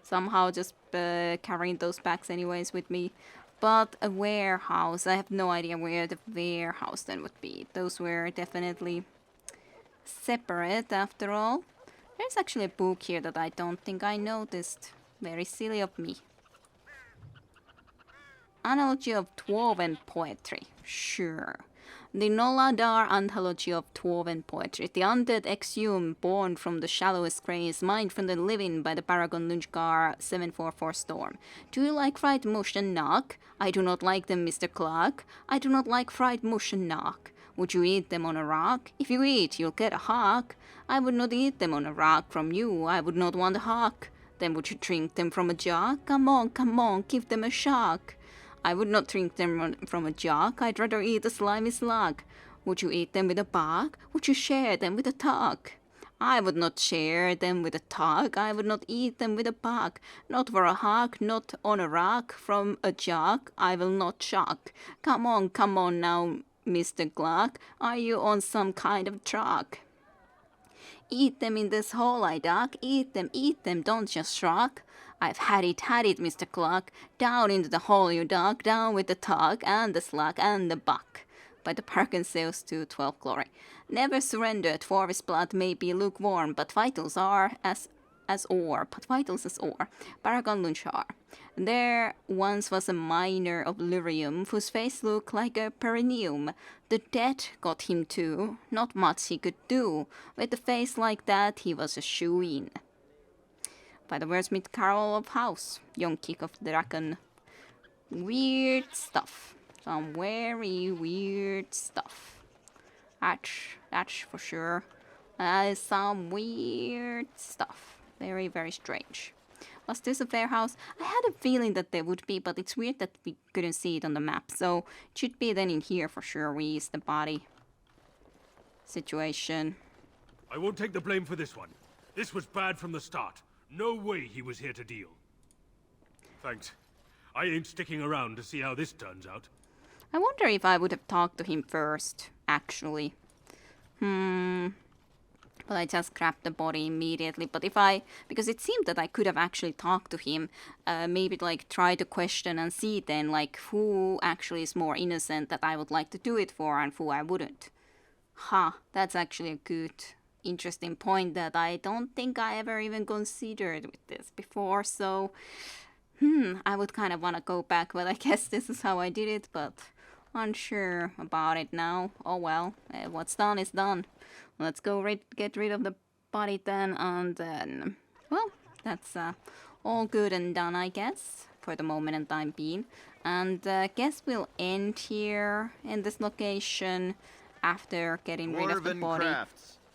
[SPEAKER 1] Somehow just carrying those bags anyways with me. But a warehouse. I have no idea where the warehouse then would be. Those were definitely separate after all. There's actually a book here that I don't think I noticed. Very silly of me. Anthology of Dwarven Poetry. Sure. The Noladar Anthology of Dwarven Poetry. The undead exhumed, born from the shallowest graves, mined from the living by the Paragon Lunchgar 744 storm. Do you like fried mush and knock? I do not like them, Mr. Clark. I do not like fried mush and knock. Would you eat them on a rock? If you eat, you'll get a hawk. I would not eat them on a rock from you. I would not want a hawk. Then would you drink them from a jar? Come on, give them a shock. I would not drink them from a jug. I'd rather eat a slimy slug. Would you eat them with a bug? Would you share them with a tug? I would not share them with a tug. I would not eat them with a bug. Not for a hug, not on a rock. From a jug, I will not chuck. Come on now, Mr. Gluck. Are you on some kind of drug? Eat them in this hole I dug. Eat them, don't just shrug. I've had it, Mr. Cluck. Down into the hole you dug, down with the tug and the slug and the buck. By the Parkin Sales to 12 Glory. Never surrender, Dwarvish blood may be lukewarm, but vitals are as ore. Paragon Lunchar. There once was a miner of lyrium, whose face looked like a perineum. The dead got him too, not much he could do. With a face like that, he was a shoo-in. By the Wordsmith Carol of House, Young Kick of the Dragon. Weird stuff. Some very weird stuff. That's for sure. That is some weird stuff. Very, very strange. Was this a fair house? I had a feeling that there would be, but it's weird that we couldn't see it on the map. So it should be then in here for sure. We use the body situation.
[SPEAKER 21] I won't take the blame for this one. This was bad from the start. No way he was here to deal. Thanks. I ain't sticking around to see how this turns out.
[SPEAKER 1] I wonder if I would have talked to him first, actually. But I just grabbed the body immediately. But because it seemed that I could have actually talked to him, maybe like try to question and see then like who actually is more innocent that I would like to do it for and who I wouldn't. That's actually a good, interesting point that I don't think I ever even considered with this before. So, I would kind of want to go back, but I guess this is how I did it, but unsure about it now. Oh well, what's done is done. Let's go get rid of the body then, and then, well, that's all good and done, I guess, for the moment and time being. And I guess we'll end here in this location after getting rid of the body.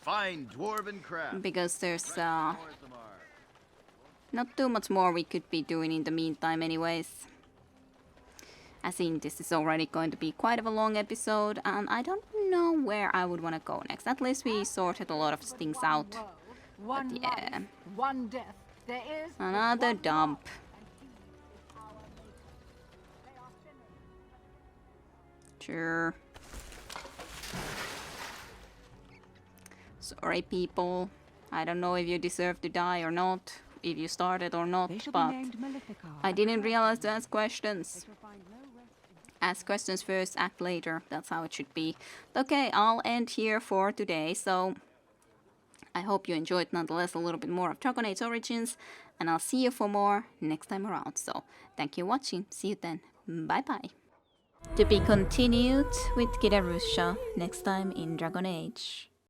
[SPEAKER 12] Find dwarven crafts.
[SPEAKER 1] Because there's not too much more we could be doing in the meantime anyways. I think this is already going to be quite of a long episode, and I don't know where I would want to go next. At least we sorted a lot of things out. But yeah.
[SPEAKER 3] One death. There is
[SPEAKER 1] another dump. Sure. Sorry, people. I don't know if you deserve to die or not, if you started or not, but I didn't realize to ask questions. Ask questions first, act later. That's how it should be. Okay, I'll end here for today. So I hope you enjoyed nonetheless a little bit more of Dragon Age Origins, and I'll see you for more next time around. So thank you for watching. See you then. Bye bye. To be continued with Kira Rusha next time in Dragon Age.